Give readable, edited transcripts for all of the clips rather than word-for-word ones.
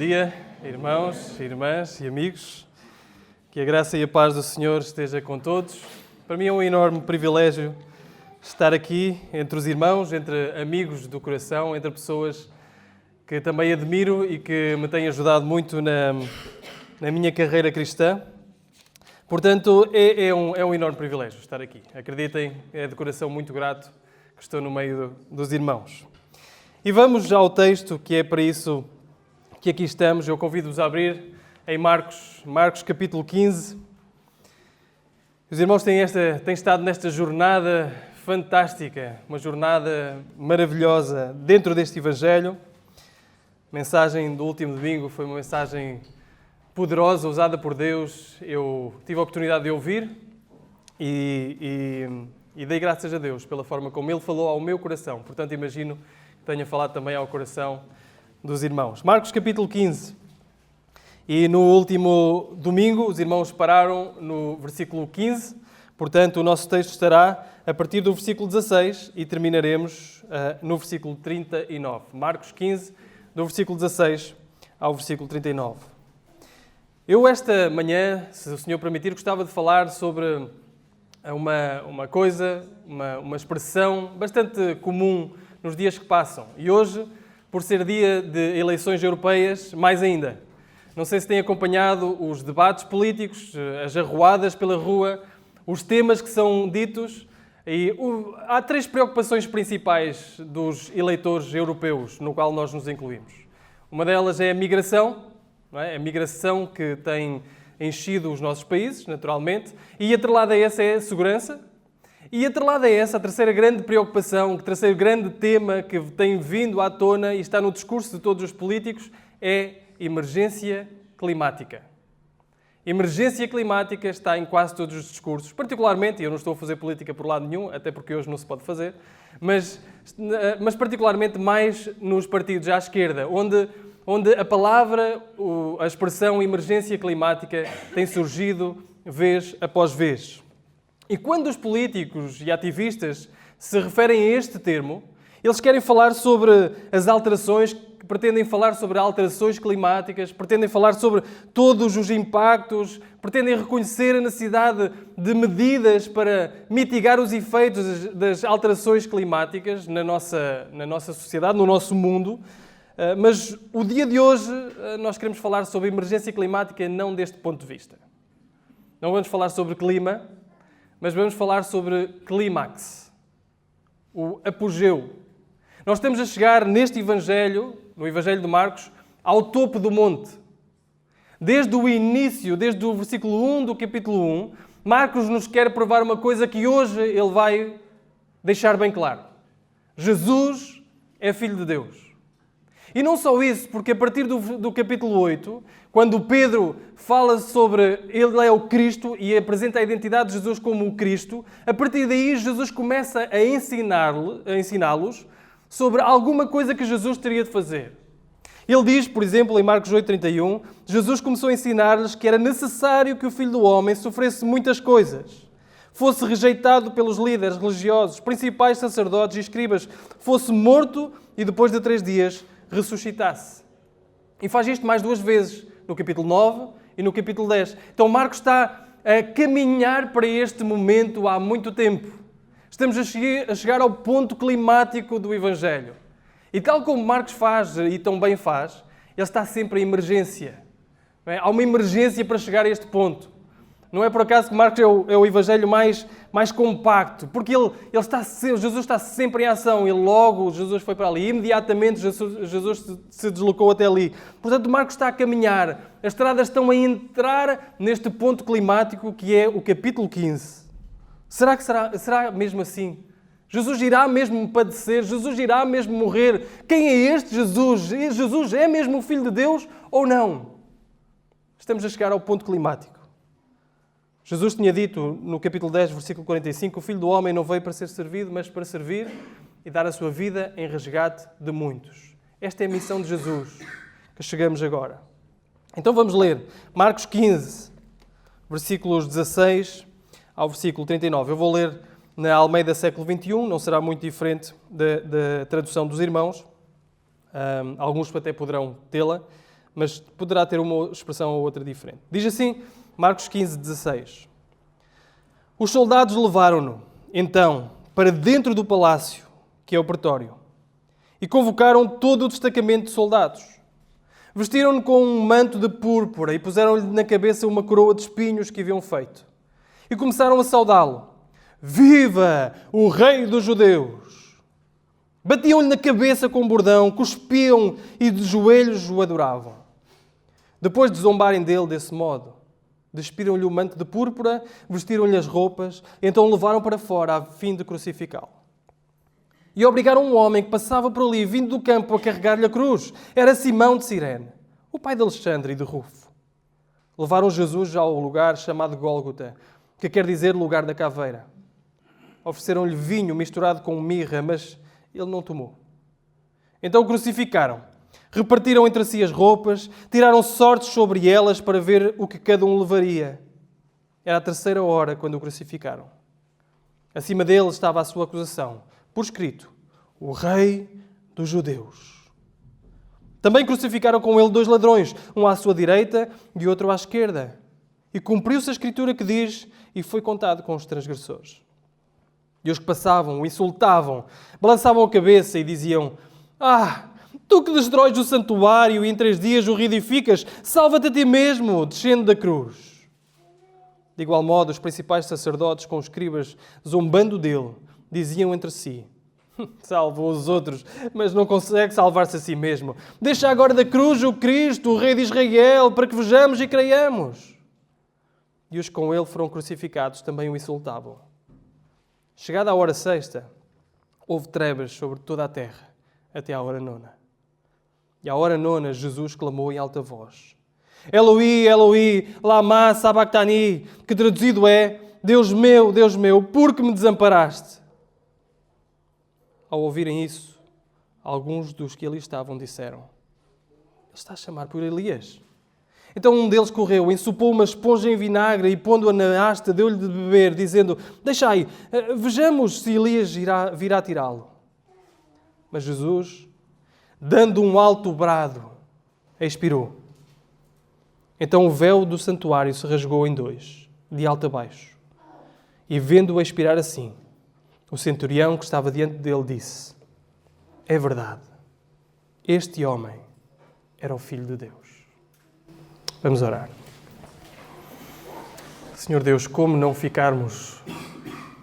dia, irmãos, irmãs e amigos. Que a graça e a paz do Senhor esteja com todos. Para mim é um enorme privilégio estar aqui entre os irmãos, entre amigos do coração, entre pessoas que também admiro e que me têm ajudado muito na minha carreira cristã. Portanto, é um enorme privilégio estar aqui. Acreditem, é de coração muito grato que estou no meio dos irmãos. E vamos já ao texto, que é para isso que aqui estamos. Eu convido-vos a abrir em Marcos capítulo 15. Os irmãos têm estado nesta jornada fantástica, uma jornada maravilhosa dentro deste Evangelho. A mensagem do último domingo foi uma mensagem poderosa, usada por Deus. Eu tive a oportunidade de ouvir e dei graças a Deus pela forma como Ele falou ao meu coração. Portanto, imagino que tenha falado também ao coração dos irmãos. Marcos capítulo 15. E no último domingo, os irmãos pararam no versículo 15. Portanto, o nosso texto estará a partir do versículo 16 e terminaremos no versículo 39. Marcos 15, do versículo 16 ao versículo 39. Eu, esta manhã, se o Senhor permitir, gostava de falar sobre uma coisa, uma expressão bastante comum nos dias que passam. E hoje, por ser dia de eleições europeias, mais ainda. Não sei se têm acompanhado os debates políticos, as arruadas pela rua, os temas que são ditos. E há três preocupações principais dos eleitores europeus, no qual nós nos incluímos. Uma delas é a migração, não é? A migração que tem enchido os nossos países, naturalmente. E atrelada a essa é a segurança. E atrelada a essa, a terceira grande preocupação, o terceiro grande tema que tem vindo à tona e está no discurso de todos os políticos é emergência climática. Emergência climática está em quase todos os discursos, particularmente, e eu não estou a fazer política por lado nenhum, até porque hoje não se pode fazer, mas particularmente mais nos partidos à esquerda, onde a palavra, a expressão emergência climática tem surgido vez após vez. E quando os políticos e ativistas se referem a este termo, eles querem falar sobre as alterações, pretendem falar sobre alterações climáticas, pretendem falar sobre todos os impactos, pretendem reconhecer a necessidade de medidas para mitigar os efeitos das alterações climáticas na nossa sociedade, no nosso mundo. Mas o dia de hoje nós queremos falar sobre emergência climática não deste ponto de vista. Não vamos falar sobre clima, mas vamos falar sobre clímax, o apogeu. Nós estamos a chegar neste Evangelho, no Evangelho de Marcos, ao topo do monte. Desde o início, desde o versículo 1 do capítulo 1, Marcos nos quer provar uma coisa que hoje ele vai deixar bem claro. Jesus é Filho de Deus. E não só isso, porque a partir do capítulo 8, quando Pedro fala sobre ele é o Cristo e apresenta a identidade de Jesus como o Cristo, a partir daí Jesus começa a ensiná-los sobre alguma coisa que Jesus teria de fazer. Ele diz, por exemplo, em Marcos 8:31, Jesus começou a ensinar-lhes que era necessário que o Filho do Homem sofresse muitas coisas, fosse rejeitado pelos líderes religiosos, principais sacerdotes e escribas, fosse morto e depois de 3 dias ressuscitasse. E faz isto mais 2 vezes, no capítulo 9 e no capítulo 10. Então Marcos está a caminhar para este momento há muito tempo. Estamos a chegar ao ponto climático do Evangelho. E tal como Marcos faz, e tão bem faz, ele está sempre em emergência. Não é? Há uma emergência para chegar a este ponto. Não é por acaso que Marcos é o Evangelho mais compacto, porque Jesus está sempre em ação. Jesus foi para ali, imediatamente Jesus se deslocou até ali. Portanto, Marcos está a caminhar. As estradas estão a entrar neste ponto climático que é o capítulo 15. Será mesmo assim? Jesus irá mesmo padecer? Jesus irá mesmo morrer? Quem é este Jesus? Jesus é mesmo o Filho de Deus ou não? Estamos a chegar ao ponto climático. Jesus tinha dito no capítulo 10, versículo 45, o Filho do Homem não veio para ser servido, mas para servir e dar a sua vida em resgate de muitos. Esta é a missão de Jesus, que chegamos agora. Então vamos ler Marcos 15, versículos 16 ao versículo 39. Eu vou ler na Almeida século XXI, não será muito diferente da tradução dos irmãos. Alguns até poderão tê-la, mas poderá ter uma expressão ou outra diferente. Diz assim, Marcos 15:16. Os soldados levaram-no, então, para dentro do palácio, que é o pretório, e convocaram todo o destacamento de soldados. Vestiram-no com um manto de púrpura e puseram-lhe na cabeça uma coroa de espinhos que haviam feito. E começaram a saudá-lo. Viva o Rei dos Judeus! Batiam-lhe na cabeça com um bordão, cuspiam e de joelhos o adoravam. Depois de zombarem dele desse modo, despiram-lhe o manto de púrpura, vestiram-lhe as roupas, então o levaram para fora a fim de crucificá-lo. E obrigaram um homem que passava por ali, vindo do campo, a carregar-lhe a cruz. Era Simão de Cirene, o pai de Alexandre e de Rufo. Levaram Jesus ao lugar chamado Gólgota, que quer dizer lugar da caveira. Ofereceram-lhe vinho misturado com mirra, mas ele não tomou. Então o crucificaram. Repartiram entre si as roupas, tiraram sortes sobre elas para ver o que cada um levaria. Era a 3ª hora quando o crucificaram. Acima dele estava a sua acusação, por escrito, o Rei dos Judeus. Também crucificaram com ele 2 ladrões, um à sua direita e outro à esquerda. E cumpriu-se a escritura que diz, e foi contado com os transgressores. E os que passavam o insultavam, balançavam a cabeça e diziam, tu que destróis o santuário e em 3 dias o reedificas, salva-te a ti mesmo, descendo da cruz. De igual modo, os principais sacerdotes com os escribas, zombando dele, diziam entre si, salva os outros, mas não consegue salvar-se a si mesmo. Deixa agora da cruz o Cristo, o Rei de Israel, para que vejamos e creiamos. E os que com ele foram crucificados também o insultavam. Chegada a hora 6ª, houve trevas sobre toda a terra, até à hora 9ª. E à hora 9ª, Jesus clamou em alta voz, Eloi, Eloi, lama sabachthani, que traduzido é, Deus meu, por que me desamparaste? Ao ouvirem isso, alguns dos que ali estavam disseram, ele está a chamar por Elias. Então um deles correu, ensopou uma esponja em vinagre e pondo-a na haste, deu-lhe de beber, dizendo, deixai, vejamos se Elias virá tirá-lo. Mas Jesus, dando um alto brado, expirou. Então o véu do santuário se rasgou em 2, de alto a baixo. E vendo-o expirar assim, o centurião que estava diante dele disse, é verdade, este homem era o Filho de Deus. Vamos orar. Senhor Deus, como não ficarmos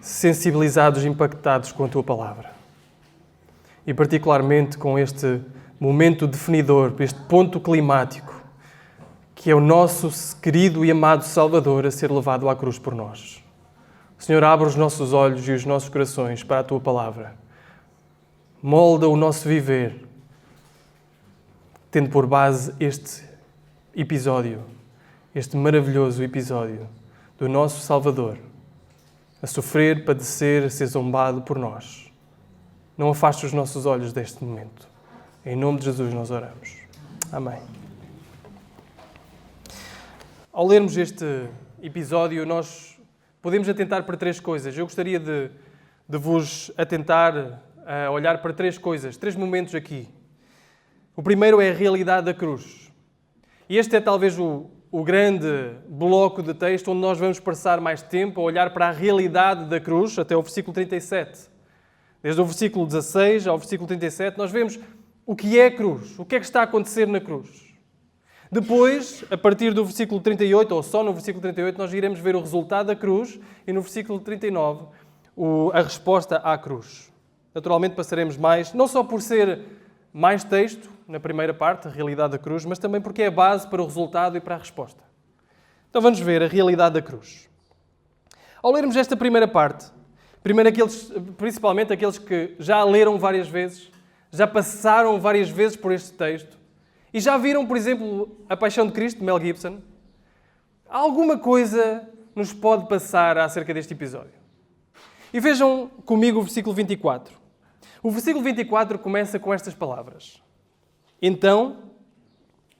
sensibilizados e impactados com a Tua Palavra? E particularmente com este momento definidor, este ponto climático, que é o nosso querido e amado Salvador a ser levado à cruz por nós. Senhor, abre os nossos olhos e os nossos corações para a Tua Palavra. Molda o nosso viver, tendo por base este episódio, este maravilhoso episódio do nosso Salvador, a sofrer, padecer, a ser zombado por nós. Não afaste os nossos olhos deste momento. Em nome de Jesus nós oramos. Amém. Ao lermos este episódio, nós podemos atentar para 3 coisas. Eu gostaria de vos atentar a olhar para 3 coisas, 3 momentos aqui. O primeiro é a realidade da cruz. E este é talvez o grande bloco de texto onde nós vamos passar mais tempo a olhar para a realidade da cruz, até o versículo 37. Desde o versículo 16 ao versículo 37, nós vemos o que é a cruz, o que é que está a acontecer na cruz. Depois, a partir do versículo 38, ou só no versículo 38, nós iremos ver o resultado da cruz e no versículo 39, a resposta à cruz. Naturalmente passaremos mais, não só por ser mais texto, na primeira parte, a realidade da cruz, mas também porque é a base para o resultado e para a resposta. Então vamos ver a realidade da cruz. Ao lermos esta primeira parte, principalmente aqueles que já a leram várias vezes, já passaram várias vezes por este texto, e já viram, por exemplo, A Paixão de Cristo, de Mel Gibson, alguma coisa nos pode passar acerca deste episódio. E vejam comigo o versículo 24. O versículo 24 começa com estas palavras. Então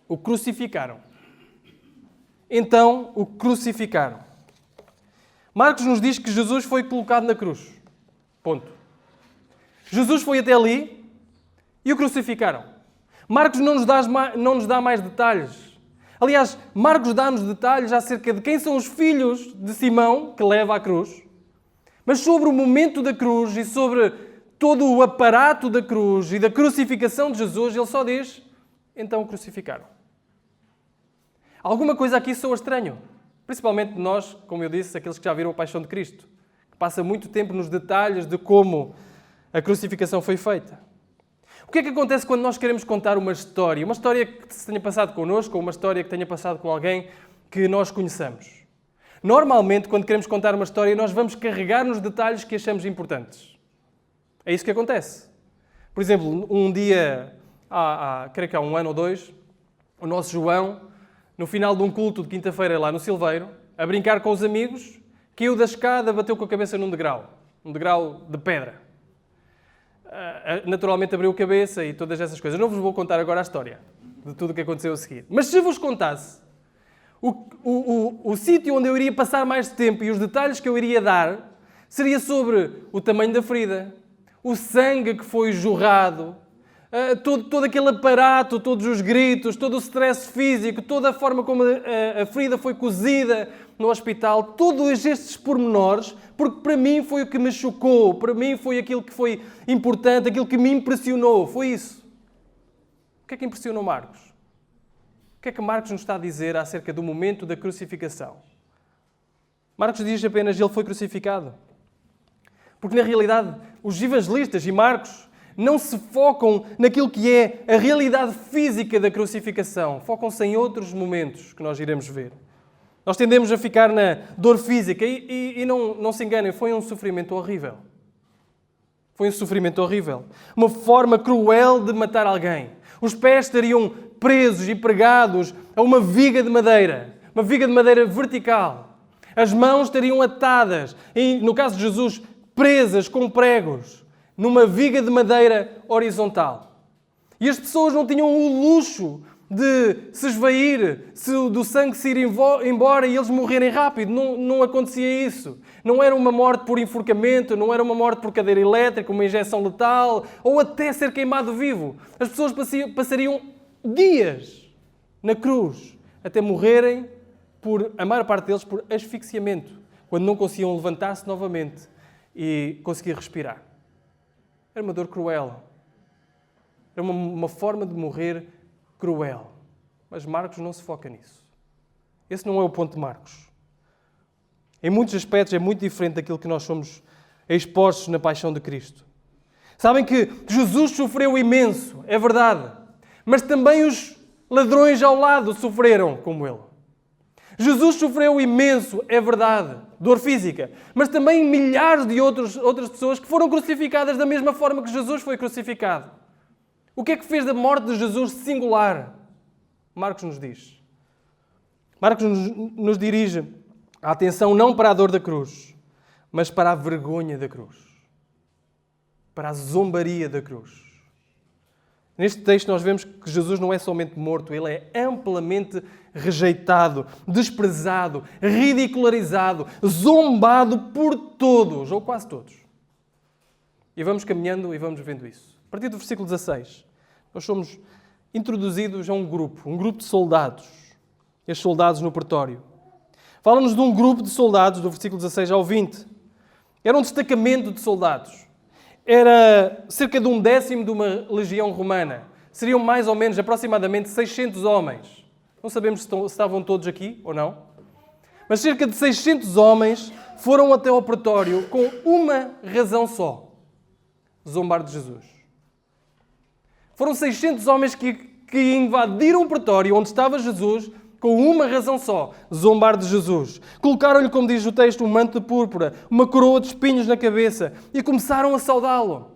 o crucificaram. Então o crucificaram. Marcos nos diz que Jesus foi colocado na cruz. Ponto. Jesus foi até ali e o crucificaram. Marcos não nos dá mais detalhes. Aliás, Marcos dá-nos detalhes acerca de quem são os filhos de Simão, que leva à cruz. Mas sobre o momento da cruz e sobre todo o aparato da cruz e da crucificação de Jesus, ele só diz, então o crucificaram. Alguma coisa aqui soa estranho. Principalmente nós, como eu disse, aqueles que já viram a Paixão de Cristo, que passa muito tempo nos detalhes de como a crucificação foi feita. O que é que acontece quando nós queremos contar uma história? Uma história que se tenha passado connosco ou uma história que tenha passado com alguém que nós conheçamos. Normalmente, quando queremos contar uma história, nós vamos carregar nos detalhes que achamos importantes. É isso que acontece. Por exemplo, um dia, creio que há 1 ano ou 2, o nosso João, no final de um culto de quinta-feira lá no Silveiro, a brincar com os amigos, caiu da escada, bateu com a cabeça num degrau de pedra. Naturalmente abriu a cabeça e todas essas coisas. Não vos vou contar agora a história de tudo o que aconteceu a seguir. Mas se vos contasse o sítio onde eu iria passar mais tempo e os detalhes que eu iria dar, seria sobre o tamanho da ferida, o sangue que foi jorrado, todo aquele aparato, todos os gritos, todo o stress físico, toda a forma como a ferida foi cozida no hospital, todos estes pormenores, porque para mim foi o que me chocou, para mim foi aquilo que foi importante, aquilo que me impressionou, foi isso. O que é que impressionou Marcos? O que é que Marcos nos está a dizer acerca do momento da crucificação? Marcos diz apenas ele foi crucificado. Porque na realidade os evangelistas e Marcos não se focam naquilo que é a realidade física da crucificação. Focam-se em outros momentos que nós iremos ver. Nós tendemos a ficar na dor física e não se enganem, foi um sofrimento horrível. Foi um sofrimento horrível. Uma forma cruel de matar alguém. Os pés estariam presos e pregados a uma viga de madeira vertical. As mãos estariam atadas, e, no caso de Jesus, presas com pregos, numa viga de madeira horizontal. E as pessoas não tinham o luxo de se esvair, do sangue se ir embora e eles morrerem rápido. Não acontecia isso. Não era uma morte por enforcamento, não era uma morte por cadeira elétrica, uma injeção letal, ou até ser queimado vivo. As pessoas passariam dias na cruz, até morrerem, a maior parte deles, por asfixiamento, quando não conseguiam levantar-se novamente e conseguir respirar. Era uma dor cruel. Era uma forma de morrer cruel. Mas Marcos não se foca nisso. Esse não é o ponto de Marcos. Em muitos aspectos é muito diferente daquilo que nós somos expostos na paixão de Cristo. Sabem que Jesus sofreu imenso, é verdade. Mas também os ladrões ao lado sofreram como ele. Jesus sofreu imenso, é verdade, dor física, mas também milhares de outras pessoas que foram crucificadas da mesma forma que Jesus foi crucificado. O que é que fez da morte de Jesus singular? Marcos nos diz. Marcos nos dirige a atenção não para a dor da cruz, mas para a vergonha da cruz. Para a zombaria da cruz. Neste texto nós vemos que Jesus não é somente morto, ele é amplamente rejeitado, desprezado, ridicularizado, zombado por todos, ou quase todos. E vamos caminhando e vamos vendo isso. A partir do versículo 16, nós somos introduzidos a um grupo de soldados. Estes soldados no pretório. Fala-nos de um grupo de soldados, do versículo 16 ao 20. Era um destacamento de soldados. Era cerca de 1/10 de uma legião romana. Seriam mais ou menos, aproximadamente, 600 homens. Não sabemos se estavam todos aqui ou não. Mas cerca de 600 homens foram até ao pretório com uma razão só. Zombar de Jesus. Foram 600 homens que invadiram o pretório onde estava Jesus com uma razão só. Zombar de Jesus. Colocaram-lhe, como diz o texto, um manto de púrpura, uma coroa de espinhos na cabeça e começaram a saudá-lo.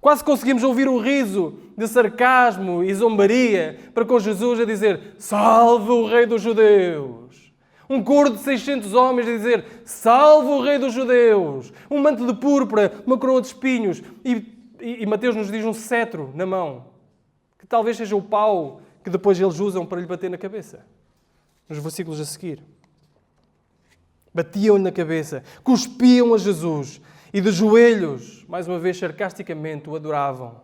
Quase conseguimos ouvir o riso de sarcasmo e zombaria para com Jesus a dizer: salve o rei dos judeus. Um coro de 600 homens a dizer: salve o rei dos judeus. Um manto de púrpura, uma coroa de espinhos. E Mateus nos diz um cetro na mão, que talvez seja o pau que depois eles usam para lhe bater na cabeça. Nos versículos a seguir. Batiam-lhe na cabeça, cuspiam a Jesus e de joelhos, mais uma vez sarcasticamente, o adoravam.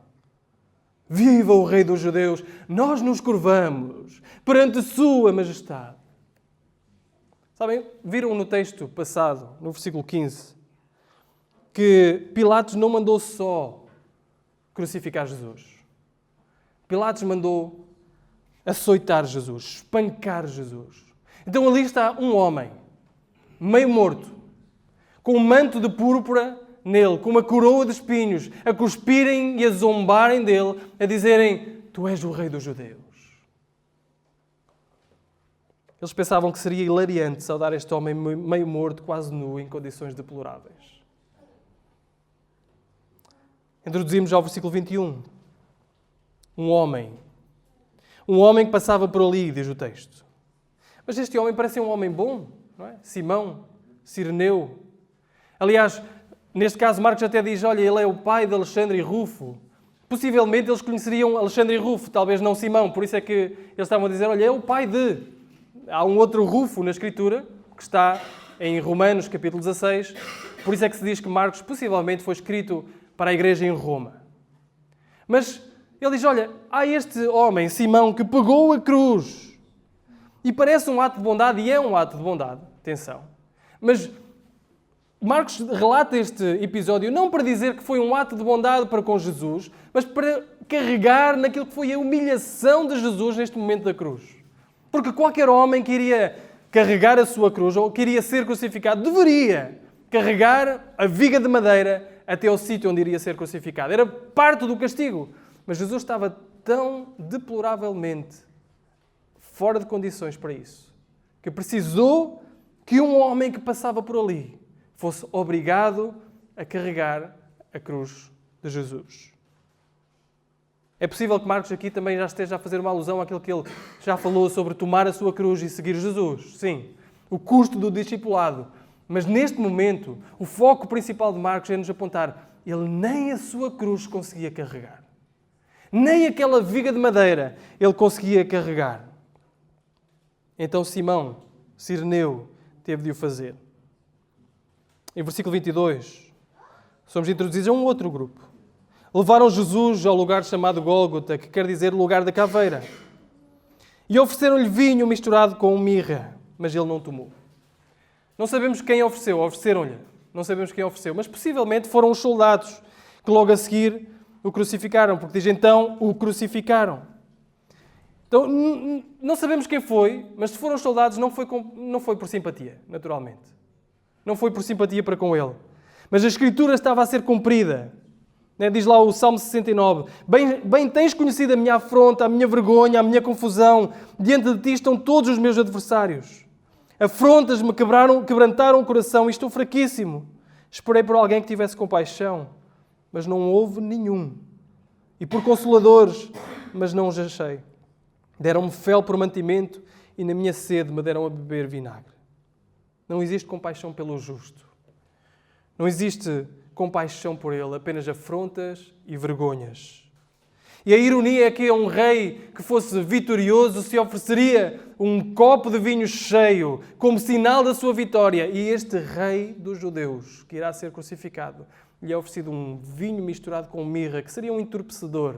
Viva o Rei dos Judeus! Nós nos curvamos perante sua majestade. Sabem, viram no texto passado, no versículo 15, que Pilatos não mandou só crucificar Jesus. Pilatos mandou açoitar Jesus, espancar Jesus. Então ali está um homem, meio morto, com um manto de púrpura nele, com uma coroa de espinhos, a cuspirem e a zombarem dele, a dizerem: Tu és o Rei dos Judeus. Eles pensavam que seria hilariante saudar este homem meio morto, quase nu, em condições deploráveis. Introduzimos já o versículo 21. Um homem que passava por ali, diz o texto. Mas este homem parece um homem bom, não é? Simão, Cireneu. Aliás, neste caso, Marcos até diz, olha, ele é o pai de Alexandre e Rufo. Possivelmente eles conheceriam Alexandre e Rufo, talvez não Simão. Por isso é que eles estavam a dizer, olha, é o pai de... Há um outro Rufo na Escritura, que está em Romanos, capítulo 16. Por isso é que se diz que Marcos possivelmente foi escrito para a igreja em Roma. Mas ele diz, olha, há este homem, Simão, que pegou a cruz. E parece um ato de bondade, e é um ato de bondade, atenção. Mas Marcos relata este episódio não para dizer que foi um ato de bondade para com Jesus, mas para carregar naquilo que foi a humilhação de Jesus neste momento da cruz. Porque qualquer homem que iria carregar a sua cruz ou que iria ser crucificado deveria carregar a viga de madeira até ao sítio onde iria ser crucificado. Era parte do castigo. Mas Jesus estava tão deploravelmente fora de condições para isso, que precisou que um homem que passava por ali fosse obrigado a carregar a cruz de Jesus. É possível que Marcos aqui também já esteja a fazer uma alusão àquilo que ele já falou sobre tomar a sua cruz e seguir Jesus. Sim, o custo do discipulado. Mas neste momento, o foco principal de Marcos é nos apontar, ele nem a sua cruz conseguia carregar. Nem aquela viga de madeira ele conseguia carregar. Então Simão, Cireneu, teve de o fazer. Em versículo 22, somos introduzidos a um outro grupo. Levaram Jesus ao lugar chamado Gólgota, que quer dizer lugar da caveira. E ofereceram-lhe vinho misturado com mirra, mas ele não tomou. Não sabemos quem ofereceu, ofereceram-lhe. Não sabemos quem ofereceu, mas possivelmente foram os soldados que logo a seguir o crucificaram, porque diz então, o crucificaram. Então, não sabemos quem foi, mas se foram os soldados, não foi por simpatia, naturalmente. Não foi por simpatia para com ele. Mas a Escritura estava a ser cumprida. Diz lá o Salmo 69, bem tens conhecido a minha afronta, a minha vergonha, a minha confusão. Diante de ti estão todos os meus adversários. Afrontas-me, quebrantaram o coração e estou fraquíssimo. Esperei por alguém que tivesse compaixão, mas não houve nenhum. E por consoladores, mas não os achei. Deram-me fel por mantimento e na minha sede me deram a beber vinagre. Não existe compaixão pelo justo. Não existe compaixão por ele, apenas afrontas e vergonhas. E a ironia é que um rei que fosse vitorioso se ofereceria um copo de vinho cheio como sinal da sua vitória. E este rei dos judeus, que irá ser crucificado, lhe é oferecido um vinho misturado com mirra, que seria um entorpecedor.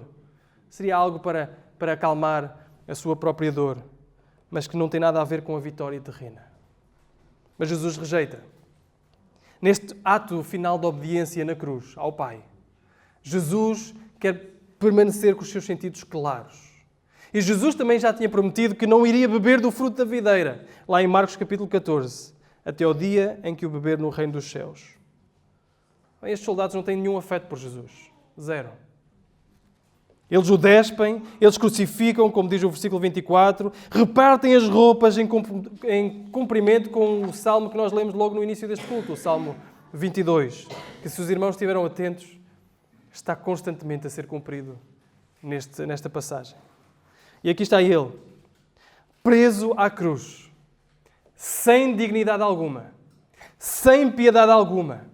Seria algo para acalmar a sua própria dor, mas que não tem nada a ver com a vitória terrena. Mas Jesus rejeita. Neste ato final de obediência na cruz ao Pai, Jesus quer permanecer com os seus sentidos claros. E Jesus também já tinha prometido que não iria beber do fruto da videira, lá em Marcos capítulo 14, até ao dia em que o beber no reino dos céus. Bem, estes soldados não têm nenhum afeto por Jesus. Zero. Eles o despem, eles crucificam, como diz o versículo 24, repartem as roupas em cumprimento com o salmo que nós lemos logo no início deste culto, o Salmo 22, que se os irmãos estiveram atentos, está constantemente a ser cumprido nesta passagem. E aqui está ele, preso à cruz, sem dignidade alguma, sem piedade alguma.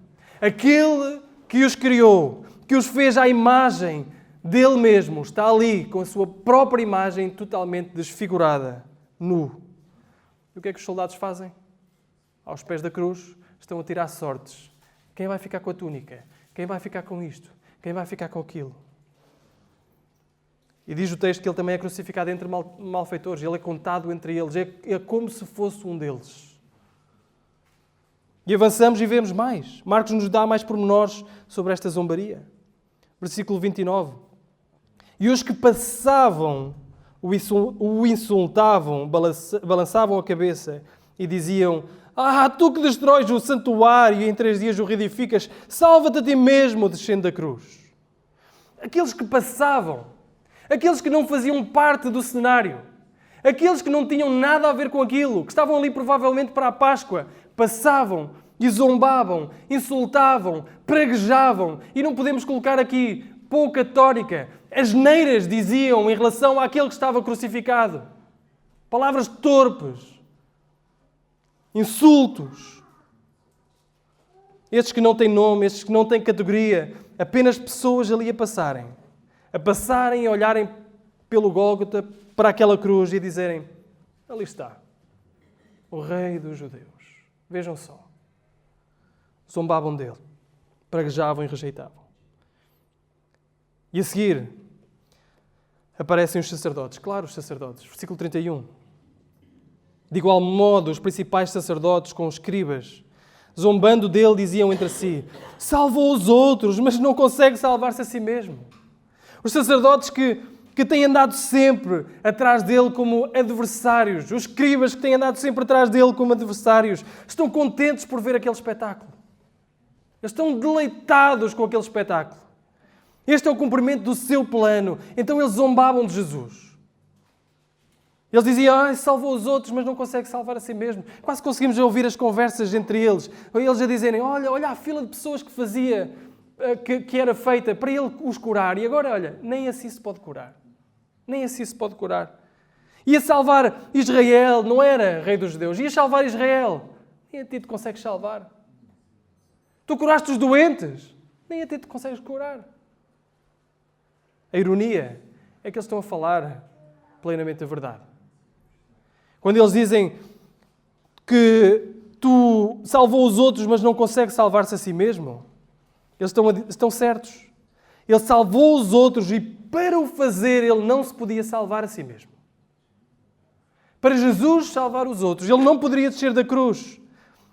Aquele que os criou, que os fez à imagem dele mesmo, está ali com a sua própria imagem totalmente desfigurada, nu. E o que é que os soldados fazem? Aos pés da cruz estão a tirar sortes. Quem vai ficar com a túnica? Quem vai ficar com isto? Quem vai ficar com aquilo? E diz o texto que ele também é crucificado entre malfeitores. Ele é contado entre eles. É como se fosse um deles. E avançamos e vemos mais. Marcos nos dá mais pormenores sobre esta zombaria. Versículo 29. E os que passavam o insultavam, balançavam a cabeça e diziam: tu que destróis o santuário e em 3 dias o reedificas, salva-te a ti mesmo descendo da cruz. Aqueles que passavam, aqueles que não faziam parte do cenário, aqueles que não tinham nada a ver com aquilo, que estavam ali provavelmente para a Páscoa, passavam e zombavam, insultavam, praguejavam, e não podemos colocar aqui pouca tónica. Asneiras diziam em relação àquele que estava crucificado. Palavras torpes, insultos. Estes que não têm nome, estes que não têm categoria, apenas pessoas ali a passarem e a olharem pelo Gólgota para aquela cruz e a dizerem: ali está, o Rei dos Judeus. Vejam só. Zombavam dele, praguejavam e rejeitavam. E a seguir aparecem os sacerdotes. Claro, os sacerdotes. Versículo 31. De igual modo, os principais sacerdotes com os escribas, zombando dele, diziam entre si: salvou os outros, mas não consegue salvar-se a si mesmo. Os sacerdotes que têm andado sempre atrás dele como adversários, os escribas que têm andado sempre atrás dele como adversários, estão contentes por ver aquele espetáculo. Eles estão deleitados com aquele espetáculo. Este é o cumprimento do seu plano. Então eles zombavam de Jesus. Eles diziam: salvou os outros, mas não consegue salvar a si mesmo. Quase conseguimos ouvir as conversas entre eles. Eles a dizerem: olha a fila de pessoas que fazia, que era feita para ele os curar. E agora, olha, nem assim se pode curar. Nem assim se pode curar. Ia salvar Israel, não era rei dos judeus. Ia salvar Israel. Nem a ti te consegues salvar. Tu curaste os doentes. Nem a ti te consegues curar. A ironia é que eles estão a falar plenamente a verdade. Quando eles dizem que tu salvou os outros, mas não consegue salvar-se a si mesmo, eles estão certos. Ele salvou os outros e para o fazer ele não se podia salvar a si mesmo. Para Jesus salvar os outros, ele não poderia descer da cruz.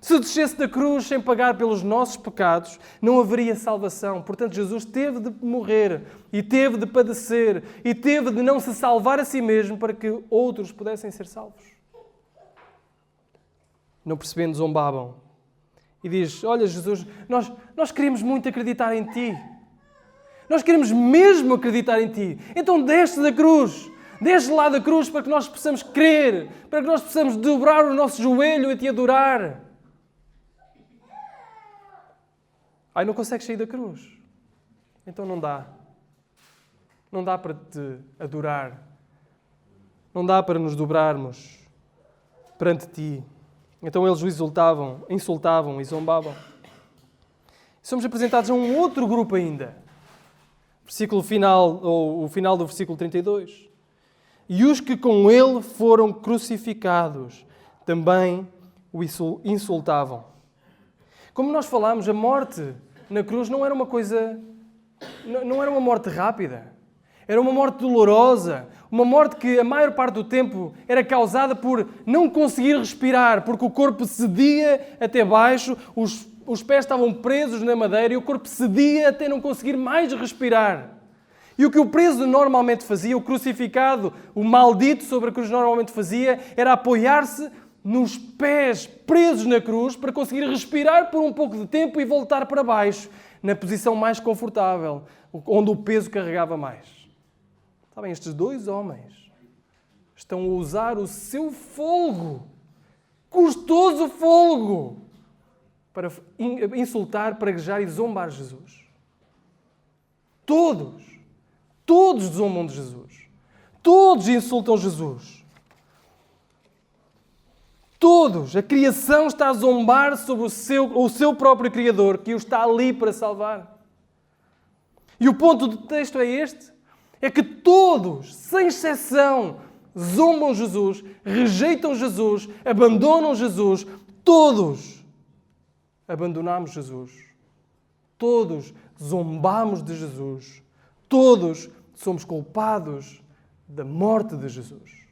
Se descesse da cruz sem pagar pelos nossos pecados, não haveria salvação. Portanto, Jesus teve de morrer e teve de padecer e teve de não se salvar a si mesmo para que outros pudessem ser salvos. Não percebendo, zombavam. E diz: olha, Jesus, nós queremos muito acreditar em Ti. Nós queremos mesmo acreditar em Ti. Então desce da cruz. Desce lá da cruz para que nós possamos crer, para que nós possamos dobrar o nosso joelho e Te adorar. Não consegues sair da cruz. Então não dá. Não dá para te adorar. Não dá para nos dobrarmos perante Ti. Então eles o insultavam e zombavam. Somos apresentados a um outro grupo ainda. Versículo final, ou o final do versículo 32. E os que com ele foram crucificados também o insultavam. Como nós falámos, a morte na cruz não era uma coisa, não era uma morte rápida. Era uma morte dolorosa, uma morte que a maior parte do tempo era causada por não conseguir respirar, porque o corpo cedia até baixo, os pés estavam presos na madeira e o corpo cedia até não conseguir mais respirar. E o que o preso normalmente fazia, o crucificado, o maldito sobre a cruz normalmente fazia, era apoiar-se nos pés presos na cruz para conseguir respirar por um pouco de tempo e voltar para baixo, na posição mais confortável, onde o peso carregava mais. Sabem, estes dois homens estão a usar o seu fôlego, custoso fôlego, para insultar, praguejar e zombar Jesus. Todos zombam de Jesus. Todos insultam Jesus. Todos. A criação está a zombar sobre o seu próprio Criador, que o está ali para salvar. E o ponto do texto é este. É que todos, sem exceção, zombam Jesus, rejeitam Jesus, abandonam Jesus. Todos abandonamos Jesus. Todos zombamos de Jesus. Todos somos culpados da morte de Jesus.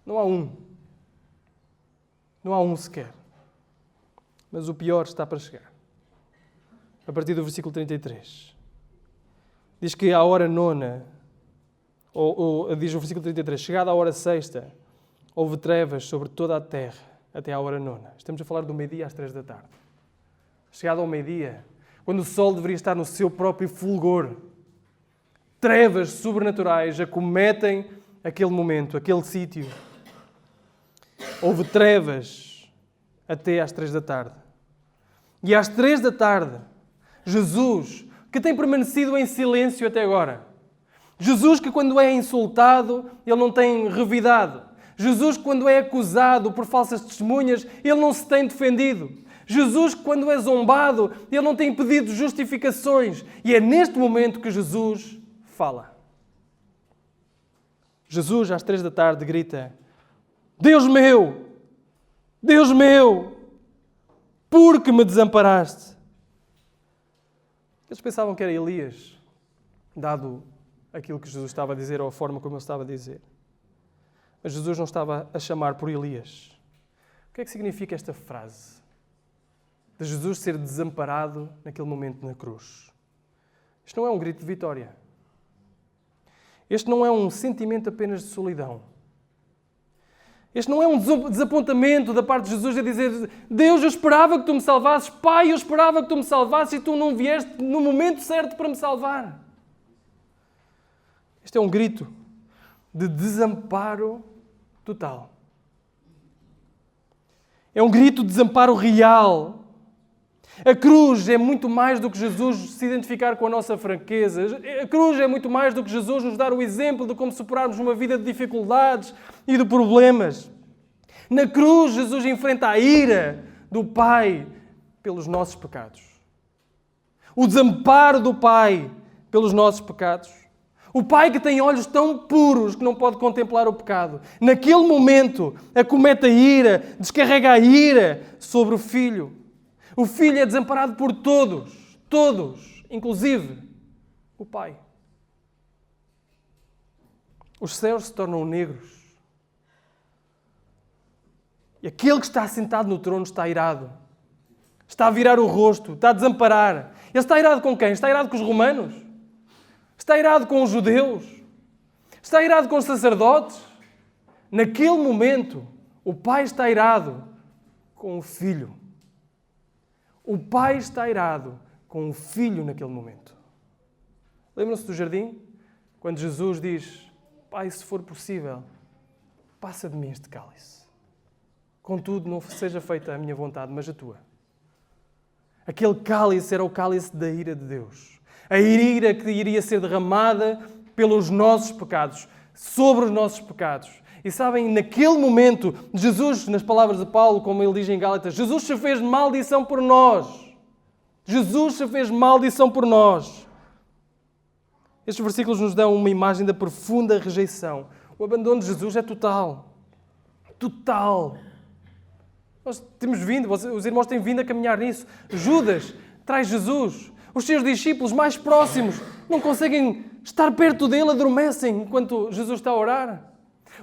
Não há um. Não há um sequer. Mas o pior está para chegar. A partir do versículo 33. Diz que à hora nona, diz o versículo 33, chegada à hora sexta, houve trevas sobre toda a terra até à hora nona. Estamos a falar do meio-dia às 3 da tarde. Chegado ao meio-dia, quando o sol deveria estar no seu próprio fulgor, trevas sobrenaturais acometem aquele momento, aquele sítio. Houve trevas até às 3 da tarde. E às 3 da tarde, Jesus, que tem permanecido em silêncio até agora. Jesus que quando é insultado, ele não tem revidado. Jesus que quando é acusado por falsas testemunhas, ele não se tem defendido. Jesus que quando é zombado, ele não tem pedido justificações. E é neste momento que Jesus fala. Jesus, às 3 da tarde, grita: Deus meu, por que me desamparaste? Eles pensavam que era Elias, dado aquilo que Jesus estava a dizer ou a forma como ele estava a dizer. Mas Jesus não estava a chamar por Elias. O que é que significa esta frase? De Jesus ser desamparado naquele momento na cruz. Isto não é um grito de vitória. Este não é um sentimento apenas de solidão. Este não é um desapontamento da parte de Jesus a dizer: Deus, eu esperava que tu me salvasses. Pai, eu esperava que tu me salvasses e tu não vieste no momento certo para me salvar. Este é um grito de desamparo total. É um grito de desamparo real. A cruz é muito mais do que Jesus se identificar com a nossa fraqueza. A cruz é muito mais do que Jesus nos dar o exemplo de como superarmos uma vida de dificuldades e de problemas. Na cruz, Jesus enfrenta a ira do Pai pelos nossos pecados. O desamparo do Pai pelos nossos pecados. O Pai que tem olhos tão puros que não pode contemplar o pecado. Naquele momento, acomete a ira, descarrega a ira sobre o Filho. O Filho é desamparado por todos, inclusive o Pai. Os céus se tornam negros. E aquele que está sentado no trono está irado. Está a virar o rosto, está a desamparar. Ele está irado com quem? Está irado com os romanos? Está irado com os judeus? Está irado com os sacerdotes? Naquele momento, o Pai está irado com o Filho. O Pai está irado com o Filho naquele momento. Lembram-se do jardim? Quando Jesus diz: Pai, se for possível, passa de mim este cálice. Contudo, não seja feita a minha vontade, mas a tua. Aquele cálice era o cálice da ira de Deus. A ira que iria ser derramada pelos nossos pecados, sobre os nossos pecados. E sabem, naquele momento, Jesus, nas palavras de Paulo, como ele diz em Gálatas, Jesus se fez maldição por nós. Jesus se fez maldição por nós. Estes versículos nos dão uma imagem da profunda rejeição. O abandono de Jesus é total. Total. Nós temos vindo, os irmãos têm vindo a caminhar nisso. Judas traz Jesus. Os seus discípulos mais próximos não conseguem estar perto dele, adormecem enquanto Jesus está a orar.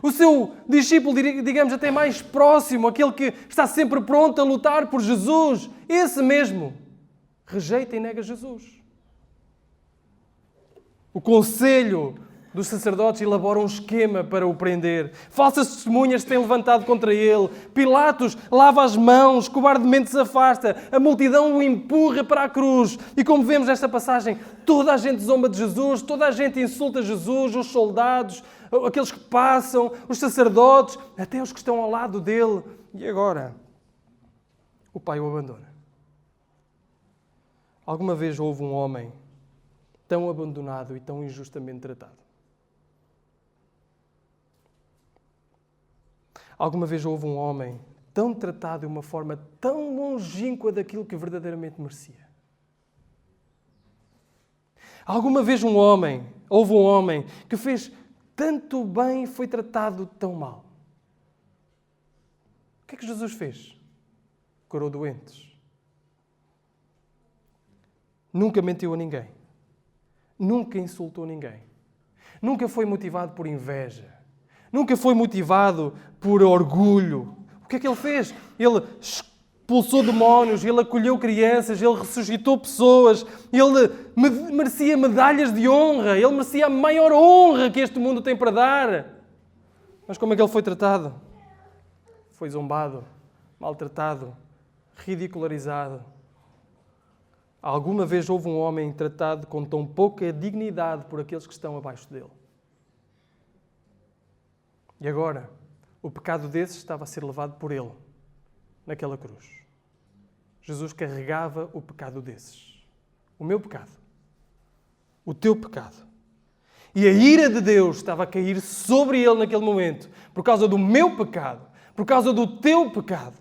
O seu discípulo, digamos, até mais próximo, aquele que está sempre pronto a lutar por Jesus, esse mesmo, rejeita e nega Jesus. O conselho dos sacerdotes elabora um esquema para o prender. Falsas testemunhas se têm levantado contra ele. Pilatos lava as mãos, cobardemente se afasta. A multidão o empurra para a cruz. E como vemos nesta passagem, toda a gente zomba de Jesus, toda a gente insulta Jesus, os soldados, aqueles que passam, os sacerdotes, até os que estão ao lado dele. E agora, o Pai o abandona. Alguma vez houve um homem tão abandonado e tão injustamente tratado? Alguma vez houve um homem tão tratado de uma forma tão longínqua daquilo que verdadeiramente merecia? Alguma vez houve um homem que fez tanto bem e foi tratado tão mal? O que é que Jesus fez? Curou doentes. Nunca mentiu a ninguém. Nunca insultou ninguém. Nunca foi motivado por inveja. Nunca foi motivado por orgulho. O que é que ele fez? Ele expulsou demónios, ele acolheu crianças, ele ressuscitou pessoas, ele merecia medalhas de honra, ele merecia a maior honra que este mundo tem para dar. Mas como é que ele foi tratado? Foi zombado, maltratado, ridicularizado. Alguma vez houve um homem tratado com tão pouca dignidade por aqueles que estão abaixo dele? E agora, o pecado desses estava a ser levado por ele, naquela cruz. Jesus carregava o pecado desses. O meu pecado. O teu pecado. E a ira de Deus estava a cair sobre ele naquele momento, por causa do meu pecado, por causa do teu pecado.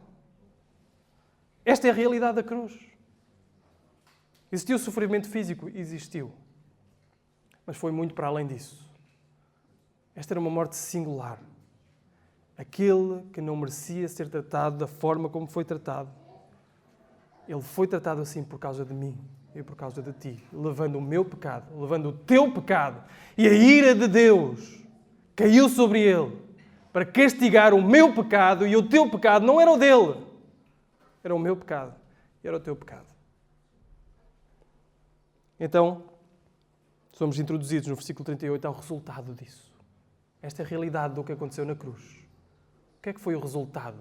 Esta é a realidade da cruz. Existiu sofrimento físico? Existiu. Mas foi muito para além disso. Esta era uma morte singular. Aquele que não merecia ser tratado da forma como foi tratado. Ele foi tratado assim por causa de mim e por causa de ti, levando o meu pecado, levando o teu pecado. E a ira de Deus caiu sobre ele para castigar o meu pecado, e o teu pecado não era o dele. Era o meu pecado e era o teu pecado. Então, somos introduzidos no versículo 38 ao resultado disso. Esta é a realidade do que aconteceu na cruz. O que é que foi o resultado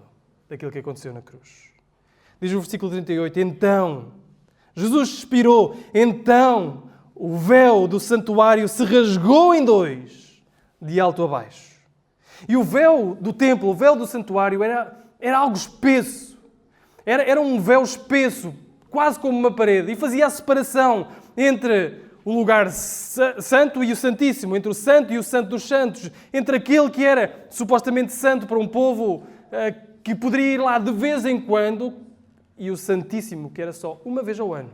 daquilo que aconteceu na cruz? Diz o versículo 38, então, Jesus expirou, então o véu do santuário se rasgou em dois, de alto a baixo. E o véu do templo, o véu do santuário, era algo espesso. Era um véu espesso, quase como uma parede, e fazia a separação entre o lugar santo e o santíssimo, entre o santo e o santo dos santos, entre aquele que era supostamente santo para um povo que poderia ir lá de vez em quando, e o santíssimo, que era só uma vez ao ano.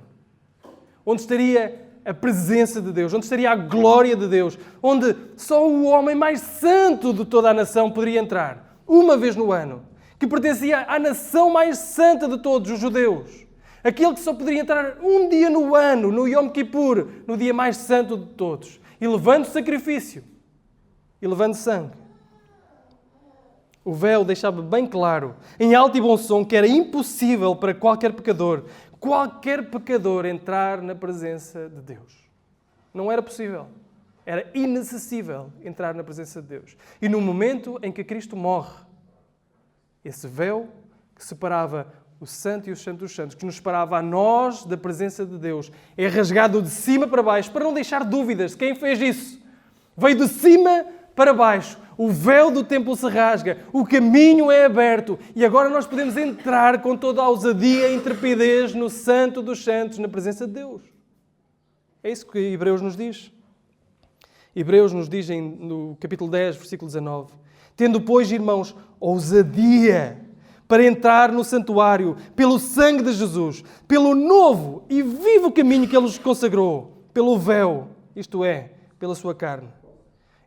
Onde estaria a presença de Deus, onde estaria a glória de Deus, onde só o homem mais santo de toda a nação poderia entrar, uma vez no ano, que pertencia à nação mais santa de todos, os judeus. Aquele que só poderia entrar um dia no ano, no Yom Kippur, no dia mais santo de todos, e levando sacrifício, e levando sangue. O véu deixava bem claro, em alto e bom som, que era impossível para qualquer pecador entrar na presença de Deus. Não era possível. Era inacessível entrar na presença de Deus. E no momento em que Cristo morre, esse véu que separava o santo e o santo dos santos, que nos separava a nós da presença de Deus, é rasgado de cima para baixo, para não deixar dúvidas de quem fez isso. Veio de cima para baixo. O véu do templo se rasga, o caminho é aberto e agora nós podemos entrar com toda a ousadia e intrepidez no santo dos santos, na presença de Deus. É isso que Hebreus nos diz. Hebreus nos diz no capítulo 10, versículo 19. Tendo, pois, irmãos, ousadia para entrar no santuário pelo sangue de Jesus, pelo novo e vivo caminho que Ele nos consagrou, pelo véu, isto é, pela sua carne.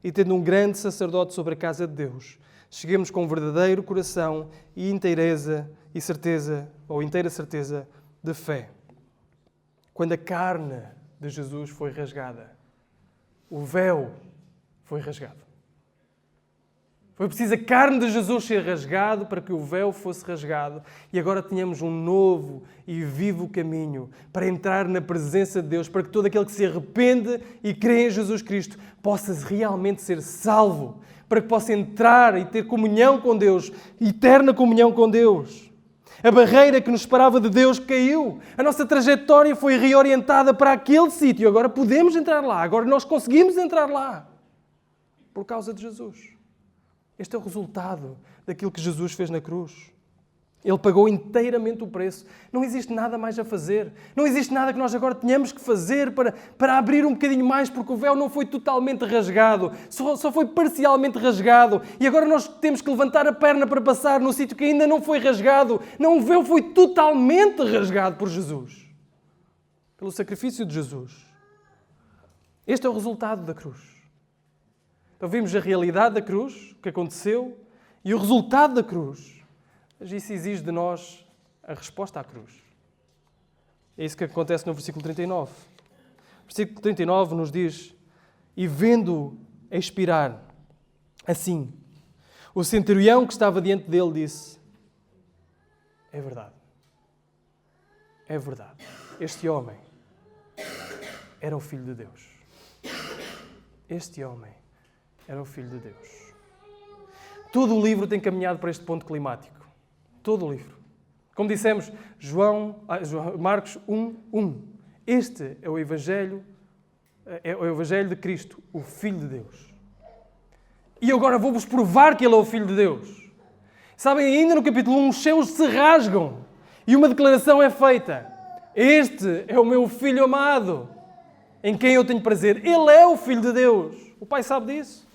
E tendo um grande sacerdote sobre a casa de Deus, cheguemos com um verdadeiro coração e inteireza e certeza, ou inteira certeza de fé. Quando a carne de Jesus foi rasgada, o véu foi rasgado. Foi preciso a carne de Jesus ser rasgado para que o véu fosse rasgado e agora tenhamos um novo e vivo caminho para entrar na presença de Deus, para que todo aquele que se arrepende e crê em Jesus Cristo possa realmente ser salvo, para que possa entrar e ter comunhão com Deus, eterna comunhão com Deus. A barreira que nos separava de Deus caiu. A nossa trajetória foi reorientada para aquele sítio. Agora podemos entrar lá. Agora nós conseguimos entrar lá por causa de Jesus. Este é o resultado daquilo que Jesus fez na cruz. Ele pagou inteiramente o preço. Não existe nada mais a fazer. Não existe nada que nós agora tenhamos que fazer para abrir um bocadinho mais, porque o véu não foi totalmente rasgado. Só foi parcialmente rasgado. E agora nós temos que levantar a perna para passar no sítio que ainda não foi rasgado. Não, o véu foi totalmente rasgado por Jesus. Pelo sacrifício de Jesus. Este é o resultado da cruz. Então vimos a realidade da cruz, o que aconteceu, e o resultado da cruz. Mas isso exige de nós a resposta à cruz. É isso que acontece no versículo 39. O versículo 39 nos diz: e vendo a expirar. Assim, o centurião que estava diante dele disse: é verdade. É verdade. Este homem era o Filho de Deus. Este homem era o Filho de Deus. Todo o livro tem caminhado para este ponto climático. Todo o livro. Como dissemos, Marcos 1:1. Este é o Evangelho de Cristo, o Filho de Deus. E agora vou-vos provar que Ele é o Filho de Deus. Sabem, ainda no capítulo 1, os céus se rasgam e uma declaração é feita. Este é o meu Filho amado, em quem eu tenho prazer. Ele é o Filho de Deus. O Pai sabe disso.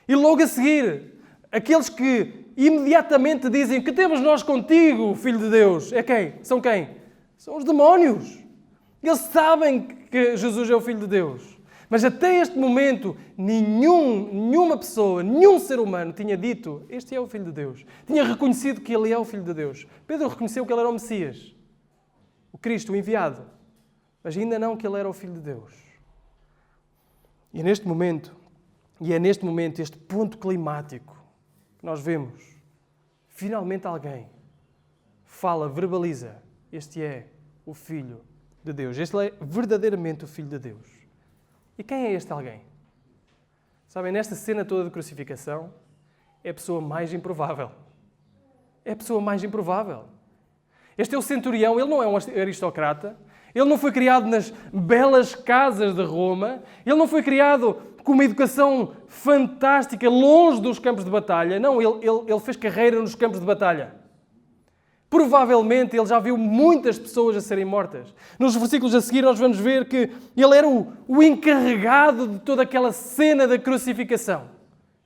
E logo a seguir, aqueles que imediatamente dizem: que temos nós contigo, Filho de Deus? É quem? São quem? São os demónios. Eles sabem que Jesus é o Filho de Deus. Mas até este momento, nenhuma pessoa, nenhum ser humano tinha dito: este é o Filho de Deus. Tinha reconhecido que Ele é o Filho de Deus. Pedro reconheceu que Ele era o Messias, o Cristo, o enviado. Mas ainda não que Ele era o Filho de Deus. E é neste momento, este ponto climático, que nós vemos, finalmente alguém fala, verbaliza: este é o Filho de Deus. Este é verdadeiramente o Filho de Deus. E quem é este alguém? Sabem, nesta cena toda de crucificação, é a pessoa mais improvável. É a pessoa mais improvável. Este é o centurião, ele não é um aristocrata, ele não foi criado nas belas casas de Roma, ele não foi criado com uma educação fantástica, longe dos campos de batalha. Não, ele fez carreira nos campos de batalha. Provavelmente ele já viu muitas pessoas a serem mortas. Nos versículos a seguir nós vamos ver que ele era o encarregado de toda aquela cena da crucificação.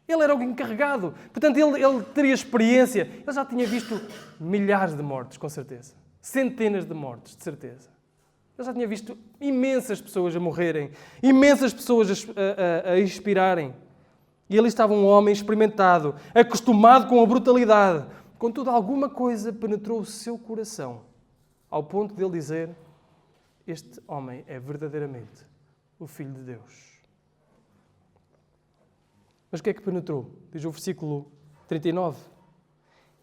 Ele era o encarregado. Portanto, ele teria experiência. Ele já tinha visto milhares de mortes, com certeza. Centenas de mortes, de certeza. Ele já tinha visto imensas pessoas a morrerem, imensas pessoas a expirarem. E ali estava um homem experimentado, acostumado com a brutalidade. Contudo, alguma coisa penetrou o seu coração, ao ponto de ele dizer: este homem é verdadeiramente o Filho de Deus. Mas o que é que penetrou? Diz o versículo 39.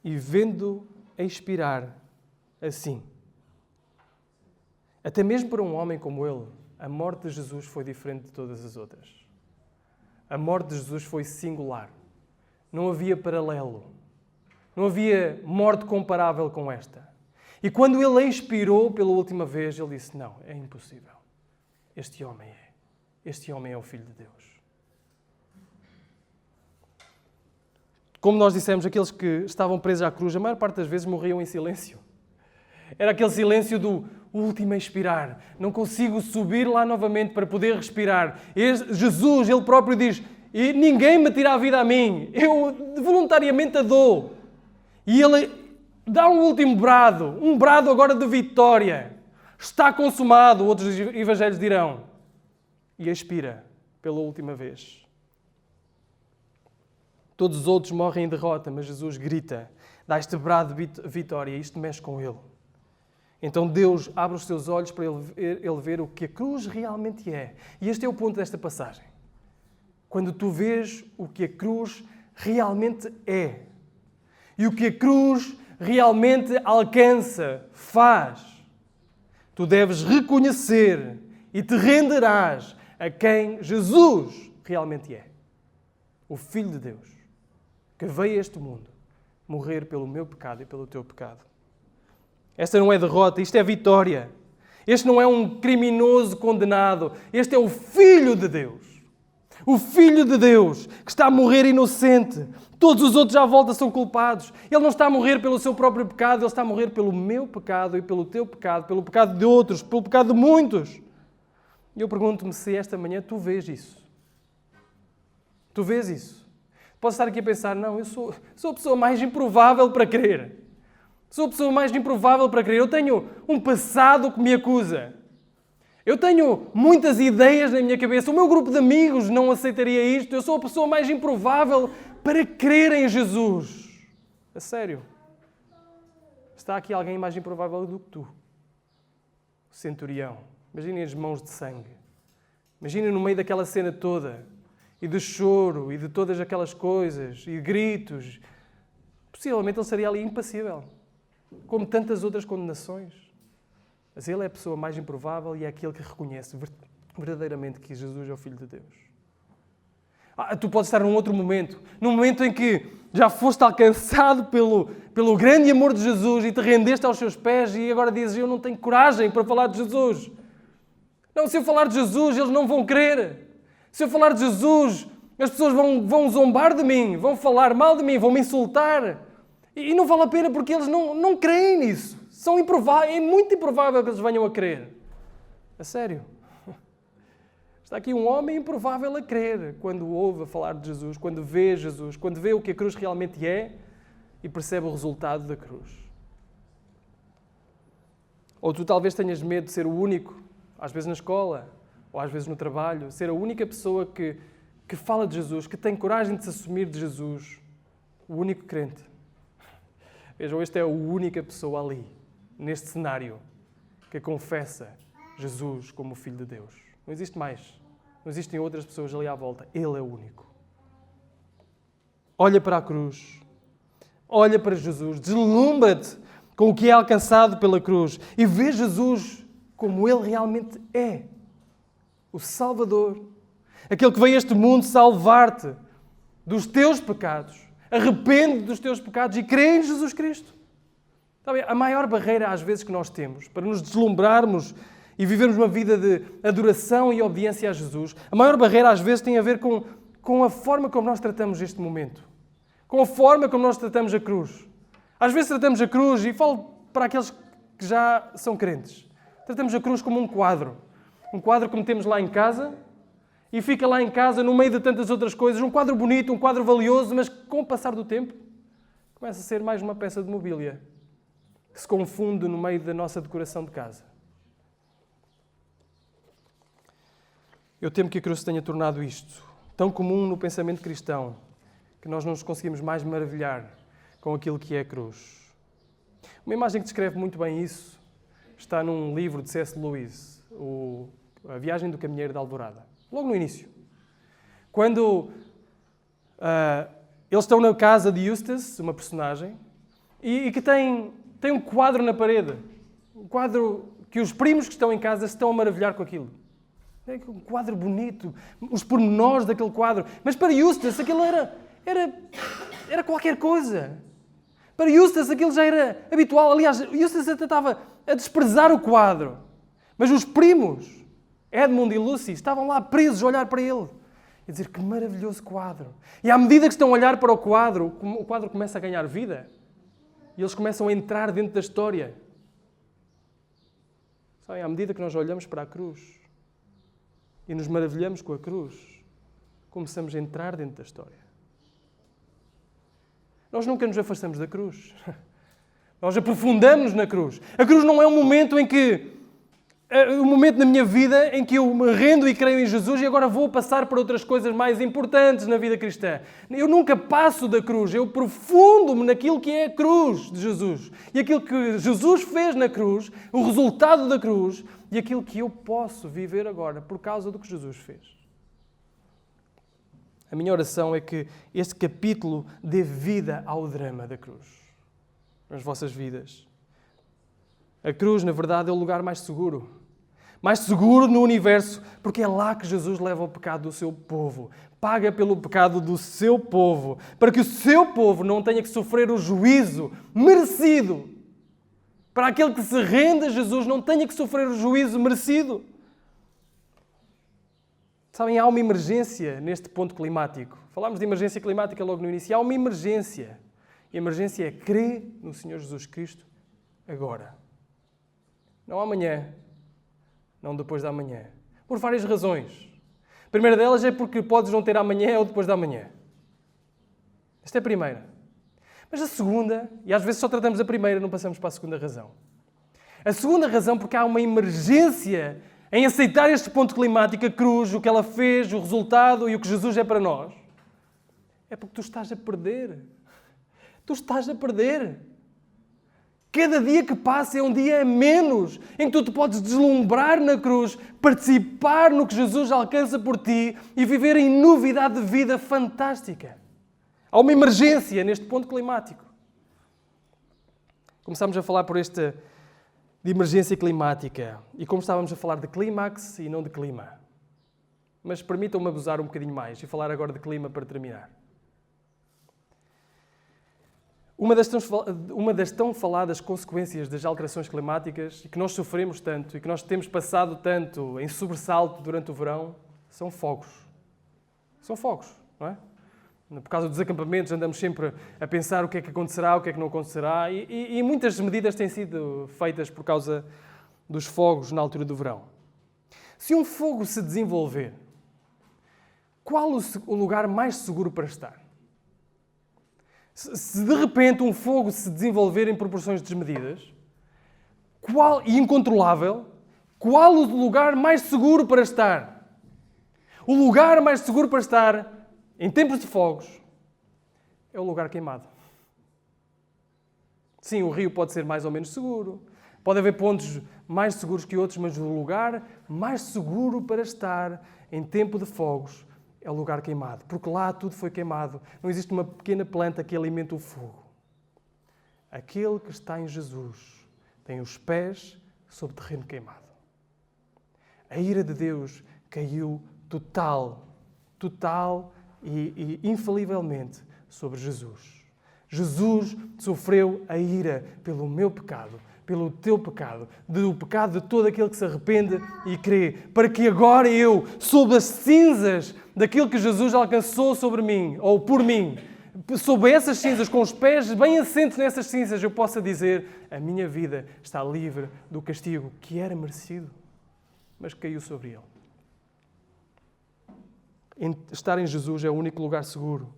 E vendo expirar assim. Até mesmo para um homem como ele, a morte de Jesus foi diferente de todas as outras. A morte de Jesus foi singular. Não havia paralelo. Não havia morte comparável com esta. E quando ele expirou pela última vez, ele disse: não, é impossível. Este homem é o Filho de Deus. Como nós dissemos, aqueles que estavam presos à cruz, a maior parte das vezes morriam em silêncio. Era aquele silêncio do último a expirar. Não consigo subir lá novamente para poder respirar. Jesus, Ele próprio diz: e ninguém me tira a vida a mim. Eu voluntariamente a dou. E Ele dá um último brado. Um brado agora de vitória. Está consumado, outros evangelhos dirão. E expira pela última vez. Todos os outros morrem em derrota, mas Jesus grita, dá este brado de vitória, e isto mexe com ele. Então Deus abre os seus olhos para ele ver o que a cruz realmente é. E este é o ponto desta passagem. Quando tu vês o que a cruz realmente é, e o que a cruz realmente alcança, faz, tu deves reconhecer e te renderás a quem Jesus realmente é. O Filho de Deus, que veio a este mundo morrer pelo meu pecado e pelo teu pecado. Esta não é derrota, isto é vitória. Este não é um criminoso condenado. Este é o Filho de Deus. O Filho de Deus que está a morrer inocente. Todos os outros à volta são culpados. Ele não está a morrer pelo seu próprio pecado, ele está a morrer pelo meu pecado e pelo teu pecado, pelo pecado de outros, pelo pecado de muitos. E eu pergunto-me se esta manhã tu vês isso. Tu vês isso? Posso estar aqui a pensar: não, eu sou a pessoa mais improvável para crer. Sou a pessoa mais improvável para crer. Eu tenho um passado que me acusa. Eu tenho muitas ideias na minha cabeça. O meu grupo de amigos não aceitaria isto. Eu sou a pessoa mais improvável para crer em Jesus. A sério. Está aqui alguém mais improvável do que tu. O centurião. Imaginem as mãos de sangue. Imaginem no meio daquela cena toda. e de choro e de todas aquelas coisas e gritos, possivelmente ele seria ali impassível, como tantas outras condenações. Mas ele é a pessoa mais improvável e é aquele que reconhece verdadeiramente que Jesus é o Filho de Deus. Tu podes estar num outro momento, num momento em que já foste alcançado pelo grande amor de Jesus e te rendeste aos seus pés e agora dizes, eu não tenho coragem para falar de Jesus. Não, se eu falar de Jesus, eles não vão crer. Se eu falar de Jesus, as pessoas vão zombar de mim, vão falar mal de mim, vão me insultar. E não vale a pena porque eles não creem nisso. É muito improvável que eles venham a crer. A sério. Está aqui um homem improvável a crer quando ouve falar de Jesus, quando vê o que a cruz realmente é e percebe o resultado da cruz. Ou tu talvez tenhas medo de ser o único, às vezes na escola, ou às vezes no trabalho, ser a única pessoa que fala de Jesus, que tem coragem de se assumir de Jesus, o único crente. Vejam, esta é a única pessoa ali, neste cenário, que confessa Jesus como o Filho de Deus. Não existe mais. Não existem outras pessoas ali à volta. Ele é o único. Olha para a cruz. Olha para Jesus. Deslumbra-te com o que é alcançado pela cruz. E vê Jesus como Ele realmente é. O Salvador. Aquele que veio a este mundo salvar-te dos teus pecados. Arrepende dos teus pecados e crê em Jesus Cristo. Sabe, a maior barreira às vezes que nós temos para nos deslumbrarmos e vivermos uma vida de adoração e obediência a Jesus, a maior barreira às vezes tem a ver com a forma como nós tratamos este momento. Com a forma como nós tratamos a cruz. Às vezes tratamos a cruz, e falo para aqueles que já são crentes, tratamos a cruz como um quadro. Um quadro que metemos lá em casa e fica lá em casa no meio de tantas outras coisas. Um quadro bonito, um quadro valioso, mas com o passar do tempo começa a ser mais uma peça de mobília que se confunde no meio da nossa decoração de casa. Eu temo que a cruz se tenha tornado isto, tão comum no pensamento cristão, que nós não nos conseguimos mais maravilhar com aquilo que é a cruz. Uma imagem que descreve muito bem isso está num livro de C.S. Lewis, A Viagem do Caminheiro da Alvorada, logo no início. Quando eles estão na casa de Eustace, uma personagem, e que tem um quadro na parede, um quadro que os primos que estão em casa se estão a maravilhar com aquilo. É um quadro bonito, os pormenores daquele quadro. Mas para Eustace aquilo era qualquer coisa. Para Eustace aquilo já era habitual. Aliás, Eustace até estava a desprezar o quadro. Mas os primos, Edmund e Lucy, estavam lá presos a olhar para ele. E dizer, que maravilhoso quadro. E à medida que estão a olhar para o quadro começa a ganhar vida. E eles começam a entrar dentro da história. Sabem, à medida que nós olhamos para a cruz e nos maravilhamos com a cruz, começamos a entrar dentro da história. Nós nunca nos afastamos da cruz. Nós aprofundamos na cruz. A cruz não é um momento na minha vida em que eu me rendo e creio em Jesus e agora vou passar para outras coisas mais importantes na vida cristã. Eu nunca passo da cruz, eu aprofundo-me naquilo que é a cruz de Jesus. E aquilo que Jesus fez na cruz, o resultado da cruz e aquilo que eu posso viver agora por causa do que Jesus fez. A minha oração é que este capítulo dê vida ao drama da cruz nas vossas vidas. A cruz, na verdade, é o lugar mais seguro no universo, porque é lá que Jesus leva o pecado do seu povo, paga pelo pecado do seu povo, para que o seu povo não tenha que sofrer o juízo merecido. Para aquele que se rende a Jesus não tenha que sofrer o juízo merecido. Sabem, há uma emergência neste ponto climático. Falámos de emergência climática logo no início. Há uma emergência. E a emergência é crer no Senhor Jesus Cristo agora. Não amanhã. Não depois da amanhã. Por várias razões. A primeira delas é porque podes não ter amanhã ou depois da amanhã. Esta é a primeira. Mas a segunda, e às vezes só tratamos a primeira, não passamos para a segunda razão. A segunda razão, porque há uma emergência em aceitar este ponto climático, a cruz, o que ela fez, o resultado e o que Jesus é para nós, é porque tu estás a perder. Tu estás a perder. Cada dia que passa é um dia a menos em que tu te podes deslumbrar na cruz, participar no que Jesus alcança por ti e viver em novidade de vida fantástica. Há uma emergência neste ponto climático. Começámos a falar de emergência climática e como estávamos a falar de clímax e não de clima. Mas permitam-me abusar um bocadinho mais e falar agora de clima para terminar. Uma das tão faladas consequências das alterações climáticas e que nós sofremos tanto e que nós temos passado tanto em sobressalto durante o verão são fogos. São fogos, não é? Por causa dos acampamentos andamos sempre a pensar o que é que acontecerá, o que é que não acontecerá e muitas medidas têm sido feitas por causa dos fogos na altura do verão. Se um fogo se desenvolver, qual o lugar mais seguro para estar? Se de repente um fogo se desenvolver em proporções desmedidas e incontrolável, qual o lugar mais seguro para estar? O lugar mais seguro para estar em tempos de fogos é o lugar queimado. Sim, o rio pode ser mais ou menos seguro, pode haver pontos mais seguros que outros, mas o lugar mais seguro para estar em tempo de fogos é o lugar queimado, porque lá tudo foi queimado. Não existe uma pequena planta que alimenta o fogo. Aquele que está em Jesus tem os pés sobre terreno queimado. A ira de Deus caiu total e infalivelmente sobre Jesus. Jesus sofreu a ira pelo meu pecado, pelo teu pecado, do pecado de todo aquele que se arrepende e crê, para que agora eu, sob as cinzas daquilo que Jesus alcançou sobre mim, ou por mim, sob essas cinzas, com os pés bem assentes nessas cinzas, eu possa dizer: a minha vida está livre do castigo que era merecido, mas que caiu sobre ele. Estar em Jesus é o único lugar seguro.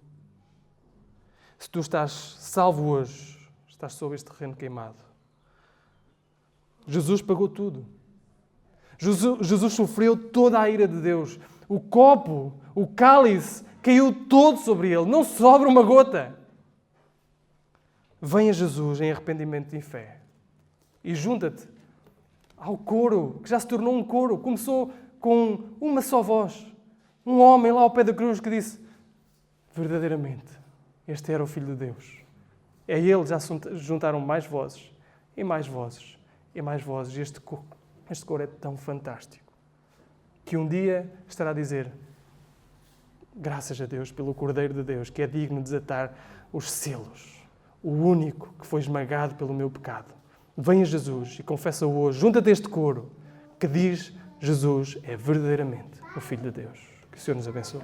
Se tu estás salvo hoje, estás sob este terreno queimado. Jesus pagou tudo. Jesus sofreu toda a ira de Deus. O copo, o cálice, caiu todo sobre ele. Não sobra uma gota. Venha Jesus em arrependimento e fé. E junta-te ao coro, que já se tornou um coro. Começou com uma só voz. Um homem lá ao pé da cruz que disse: verdadeiramente, este era o Filho de Deus. A ele já se juntaram mais vozes, e mais vozes, e mais vozes. Este coro é tão fantástico que um dia estará a dizer: graças a Deus pelo Cordeiro de Deus, que é digno de desatar os selos, o único que foi esmagado pelo meu pecado. Venha Jesus e confessa hoje, junta-te a este coro que diz: Jesus é verdadeiramente o Filho de Deus. Que o Senhor nos abençoe.